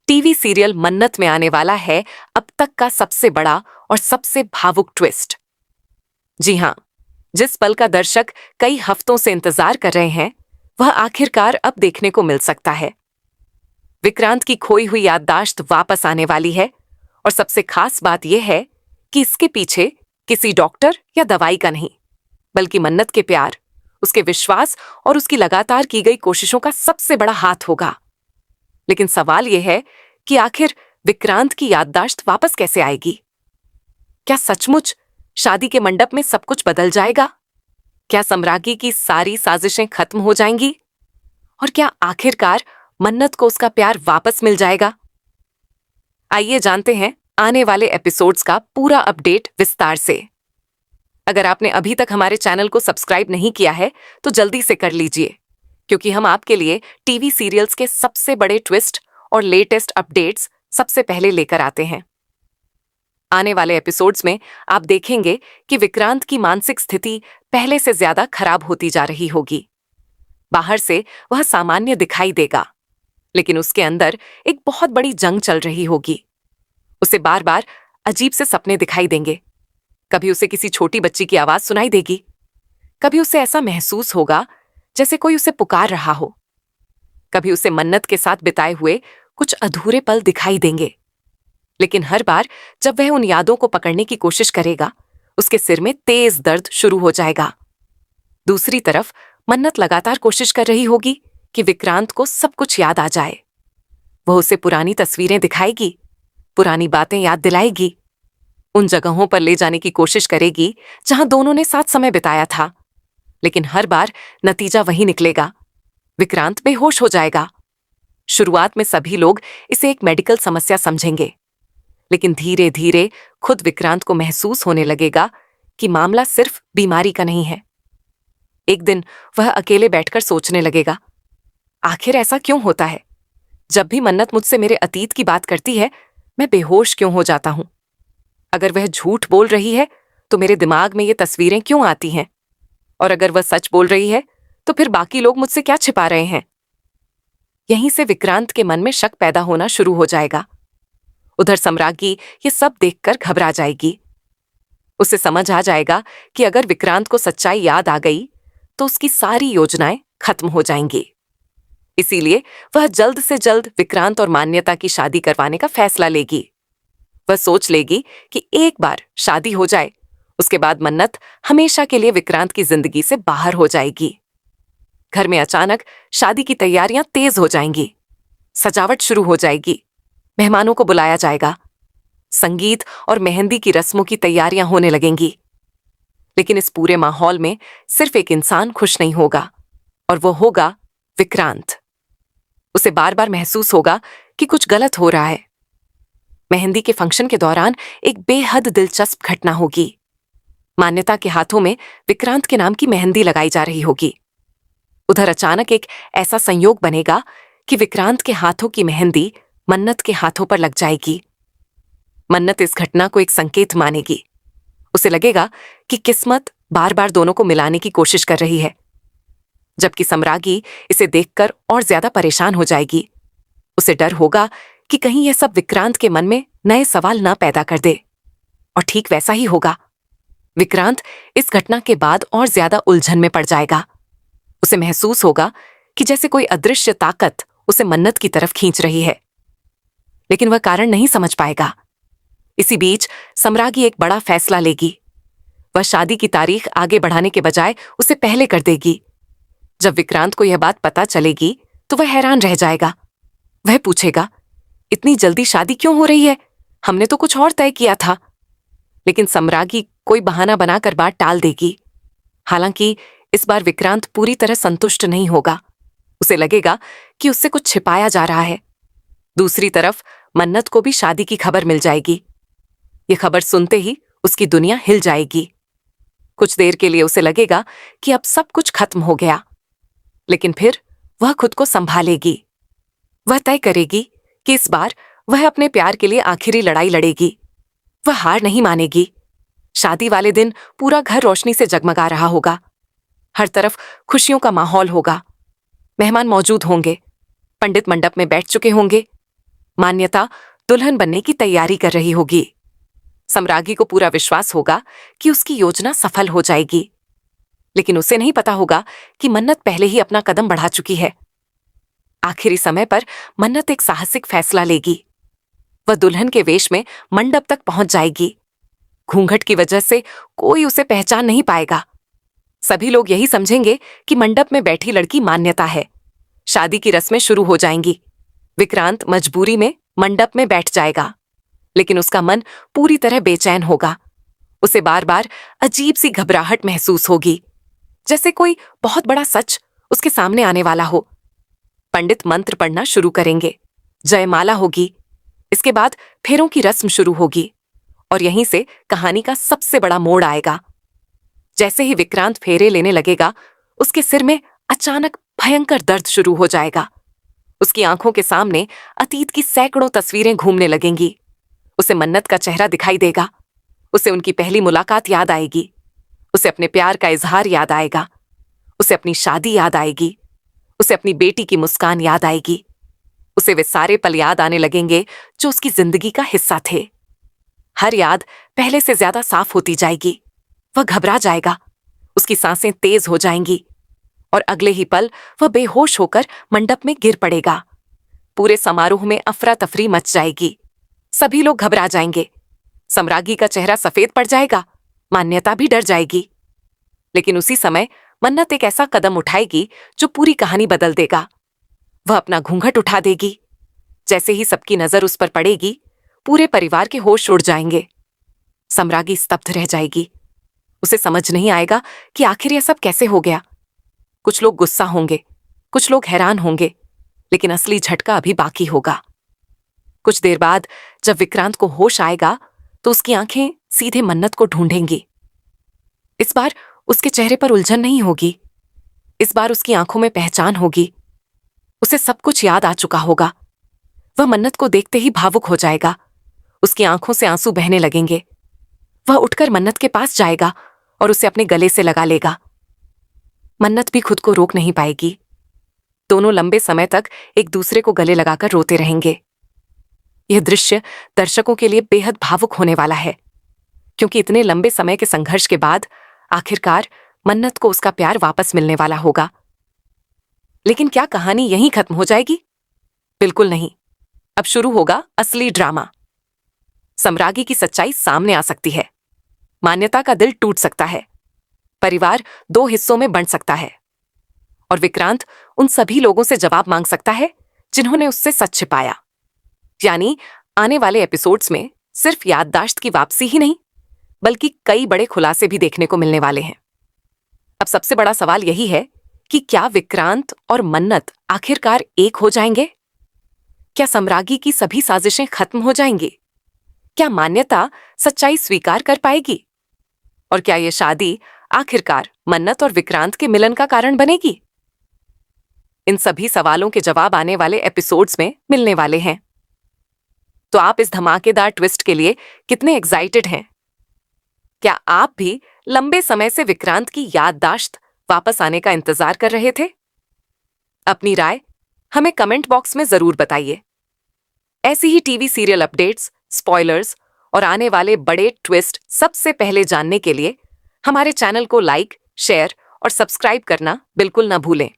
TV serial मन्नत में आने वाला है अब तक का सबसे बड़ा और सबसे भावुक ट्विस्ट। जी हां, जिस पल का दर्शक कई हफ्तों से इंतजार कर रहे हैं, वह आखिरकार अब देखने को मिल सकता है। विक्रांत की खोई हुई याददाश्त वापस आने वाली है और सबसे खास बात यह है कि इसके पीछे किसी डॉक्टर या दवाई का नहीं, बल्कि मन्नत के प्यार, उसके विश्वास और उसकी लगातार की गई कोशिशों का सबसे बड़ा हाथ होगा। लेकिन सवाल यह है कि आखिर विक्रांत की याददाश्त वापस कैसे आएगी? क्या सचमुच शादी के मंडप में सब कुछ बदल जाएगा? क्या सम्राज्ञी की सारी साजिशें खत्म हो जाएंगी? और क्या आखिरकार मन्नत को उसका प्यार वापस मिल जाएगा? आइए जानते हैं आने वाले एपिसोड्स का पूरा अपडेट विस्तार से। अगर आपने अभी तक हमारे चैनल को सब्सक्राइब नहीं किया है तो जल्दी से कर लीजिए, क्योंकि हम आपके लिए टीवी सीरियल्स के सबसे बड़े ट्विस्ट और लेटेस्ट अपडेट्स सबसे पहले लेकर आते हैं। आने वाले एपिसोड्स में आप देखेंगे कि विक्रांत की मानसिक स्थिति पहले से ज्यादा खराब होती जा रही होगी। बाहर से वह सामान्य दिखाई देगा, लेकिन उसके अंदर एक बहुत बड़ी जंग चल रही होगी। उसे बार बार अजीब से सपने दिखाई देंगे। कभी उसे किसी छोटी बच्ची की आवाज सुनाई देगी, कभी उसे ऐसा महसूस होगा जैसे कोई उसे पुकार रहा हो, कभी उसे मन्नत के साथ बिताए हुए कुछ अधूरे पल दिखाई देंगे। लेकिन हर बार जब वह उन यादों को पकड़ने की कोशिश करेगा, उसके सिर में तेज दर्द शुरू हो जाएगा। दूसरी तरफ मन्नत लगातार कोशिश कर रही होगी कि विक्रांत को सब कुछ याद आ जाए। वह उसे पुरानी तस्वीरें दिखाएगी, पुरानी बातें याद दिलाएगी, उन जगहों पर ले जाने की कोशिश करेगी जहां दोनों ने साथ समय बिताया था। लेकिन हर बार नतीजा वही निकलेगा, विक्रांत बेहोश हो जाएगा। शुरुआत में सभी लोग इसे एक मेडिकल समस्या समझेंगे, लेकिन धीरे धीरे खुद विक्रांत को महसूस होने लगेगा कि मामला सिर्फ बीमारी का नहीं है। एक दिन वह अकेले बैठकर सोचने लगेगा, आखिर ऐसा क्यों होता है? जब भी मन्नत मुझसे मेरे अतीत की बात करती है, मैं बेहोश क्यों हो जाता हूं? अगर वह झूठ बोल रही है तो मेरे दिमाग में ये तस्वीरें क्यों आती हैं? और अगर वह सच बोल रही है तो फिर बाकी लोग मुझसे क्या छिपा रहे हैं? यहीं से विक्रांत के मन में शक पैदा होना शुरू हो जाएगा। उधर सम्राज्ञी ये सब देखकर घबरा जाएगी। उसे समझ आ जाएगा कि अगर विक्रांत को सच्चाई याद आ गई तो उसकी सारी योजनाएं खत्म हो जाएंगी। इसीलिए वह जल्द से जल्द विक्रांत और मान्यता की शादी करवाने का फैसला लेगी। वह सोच लेगी कि एक बार शादी हो जाए, उसके बाद मन्नत हमेशा के लिए विक्रांत की जिंदगी से बाहर हो जाएगी। घर में अचानक शादी की तैयारियां तेज हो जाएंगी। सजावट शुरू हो जाएगी, मेहमानों को बुलाया जाएगा, संगीत और मेहंदी की रस्मों की तैयारियां होने लगेंगी। लेकिन इस पूरे माहौल में सिर्फ एक इंसान खुश नहीं होगा, और वो होगा विक्रांत। उसे बार बार महसूस होगा कि कुछ गलत हो रहा है। मेहंदी के फंक्शन के दौरान एक बेहद दिलचस्प घटना होगी। मान्यता के हाथों में विक्रांत के नाम की मेहंदी लगाई जा रही होगी। उधर अचानक एक ऐसा संयोग बनेगा कि विक्रांत के हाथों की मेहंदी मन्नत के हाथों पर लग जाएगी। मन्नत इस घटना को एक संकेत मानेगी। उसे लगेगा कि किस्मत बार बार दोनों को मिलाने की कोशिश कर रही है, जबकि सम्राज्ञी इसे देखकर और ज्यादा परेशान हो जाएगी। उसे डर होगा कि कहीं यह सब विक्रांत के मन में नए सवाल ना पैदा कर दे। और ठीक वैसा ही होगा। विक्रांत इस घटना के बाद और ज्यादा उलझन में पड़ जाएगा। उसे महसूस होगा कि जैसे कोई अदृश्य ताकत उसे मन्नत की तरफ खींच रही है, लेकिन वह कारण नहीं समझ पाएगा। इसी बीच सम्राज्ञी एक बड़ा फैसला लेगी। वह शादी की तारीख आगे बढ़ाने के बजाय उसे पहले कर देगी। जब विक्रांत को यह बात पता चलेगी तो वह हैरान रह जाएगा। वह पूछेगा, इतनी जल्दी शादी क्यों हो रही है? हमने तो कुछ और तय किया था। लेकिन सम्राज्ञी कोई बहाना बनाकर बात टाल देगी। हालांकि इस बार विक्रांत पूरी तरह संतुष्ट नहीं होगा। उसे लगेगा कि उससे कुछ छिपाया जा रहा है। दूसरी तरफ मन्नत को भी शादी की खबर मिल जाएगी। ये खबर सुनते ही उसकी दुनिया हिल जाएगी। कुछ देर के लिए उसे लगेगा कि अब सब कुछ खत्म हो गया, लेकिन फिर वह खुद को संभालेगी। वह तय करेगी कि इस बार वह अपने प्यार के लिए आखिरी लड़ाई लड़ेगी। वह हार नहीं मानेगी। शादी वाले दिन पूरा घर रोशनी से जगमगा रहा होगा। हर तरफ खुशियों का माहौल होगा। मेहमान मौजूद होंगे, पंडित मंडप में बैठ चुके होंगे। मान्यता दुल्हन बनने की तैयारी कर रही होगी। सम्राज्ञी को पूरा विश्वास होगा कि उसकी योजना सफल हो जाएगी, लेकिन उसे नहीं पता होगा कि मन्नत पहले ही अपना कदम बढ़ा चुकी है। आखिरी समय पर मन्नत एक साहसिक फैसला लेगी। वह दुल्हन के वेश में मंडप तक पहुंच जाएगी। घूंघट की वजह से कोई उसे पहचान नहीं पाएगा। सभी लोग यही समझेंगे कि मंडप में बैठी लड़की मान्यता है। शादी की रस्में शुरू हो जाएंगी। विक्रांत मजबूरी में मंडप में बैठ जाएगा, लेकिन उसका मन पूरी तरह बेचैन होगा। उसे बार बार अजीब सी घबराहट महसूस होगी, जैसे कोई बहुत बड़ा सच उसके सामने आने वाला हो। पंडित मंत्र पढ़ना शुरू करेंगे, जयमाला होगी। इसके बाद फेरों की रस्म शुरू होगी और यहीं से कहानी का सबसे बड़ा मोड़ आएगा। जैसे ही विक्रांत फेरे लेने लगेगा, उसके सिर में अचानक भयंकर दर्द शुरू हो जाएगा। उसकी आंखों के सामने अतीत की सैकड़ों तस्वीरें घूमने लगेंगी। उसे मन्नत का चेहरा दिखाई देगा। उसे उनकी पहली मुलाकात याद आएगी। उसे अपने प्यार का इजहार याद आएगा। उसे अपनी शादी याद आएगी। उसे अपनी बेटी की मुस्कान याद आएगी। उसे वे सारे पल याद आने लगेंगे जो उसकी जिंदगी का हिस्सा थे। हर याद पहले से ज्यादा साफ होती जाएगी। वह घबरा जाएगा। उसकी सांसें तेज हो जाएंगी और अगले ही पल वह बेहोश होकर मंडप में गिर पड़ेगा। पूरे समारोह में अफरा तफरी मच जाएगी। सभी लोग घबरा जाएंगे। सम्राज्ञी का चेहरा सफेद पड़ जाएगा। मान्यता भी डर जाएगी। लेकिन उसी समय मन्नत एक ऐसा कदम उठाएगी जो पूरी कहानी बदल देगा। वह अपना घूंघट उठा देगी। जैसे ही सबकी नजर उस पर पड़ेगी, पूरे परिवार के होश उड़ जाएंगे। सम्राज्ञी स्तब्ध रह जाएगी। उसे समझ नहीं आएगा कि आखिर यह सब कैसे हो गया। कुछ लोग गुस्सा होंगे, कुछ लोग हैरान होंगे, लेकिन असली झटका अभी बाकी होगा। कुछ देर बाद जब विक्रांत को होश आएगा, तो उसकी आंखें सीधे मन्नत को ढूंढेंगी। इस बार उसके चेहरे पर उलझन नहीं होगी। इस बार उसकी आंखों में पहचान होगी। उसे सब कुछ याद आ चुका होगा। वह मन्नत को देखते ही भावुक हो जाएगा। उसकी आंखों से आंसू बहने लगेंगे। वह उठकर मन्नत के पास जाएगा और उसे अपने गले से लगा लेगा। मन्नत भी खुद को रोक नहीं पाएगी। दोनों लंबे समय तक एक दूसरे को गले लगाकर रोते रहेंगे। यह दृश्य दर्शकों के लिए बेहद भावुक होने वाला है, क्योंकि इतने लंबे समय के संघर्ष के बाद आखिरकार मन्नत को उसका प्यार वापस मिलने वाला होगा। लेकिन क्या कहानी यहीं खत्म हो जाएगी? बिल्कुल नहीं। अब शुरू होगा असली ड्रामा। सम्राज्ञी की सच्चाई सामने आ सकती है। मान्यता का दिल टूट सकता है। परिवार दो हिस्सों में बंट सकता है और विक्रांत उन सभी लोगों से जवाब मांग सकता है जिन्होंने उससे सच छिपाया। यानी आने वाले एपिसोड्स में सिर्फ याददाश्त की वापसी ही नहीं, बल्कि कई बड़े खुलासे भी देखने को मिलने वाले हैं। अब सबसे बड़ा सवाल यही है कि क्या विक्रांत और मन्नत आखिरकार एक हो जाएंगे? क्या सम्राज्ञी की सभी साजिशें खत्म हो जाएंगी? क्या मान्यता सच्चाई स्वीकार कर पाएगी? और क्या यह शादी आखिरकार मन्नत और विक्रांत के मिलन का कारण बनेगी? इन सभी सवालों के जवाब आने वाले एपिसोड्स में मिलने वाले हैं। तो आप इस धमाकेदार ट्विस्ट के लिए कितने एक्साइटेड हैं? क्या आप भी लंबे समय से विक्रांत की याददाश्त वापस आने का इंतजार कर रहे थे? अपनी राय हमें कमेंट बॉक्स में जरूर बताइए। ऐसी ही टीवी सीरियल अपडेट्स, स्पॉयलर्स और आने वाले बड़े ट्विस्ट सबसे पहले जानने के लिए हमारे चैनल को लाइक, शेयर और सब्सक्राइब करना बिल्कुल न भूलें।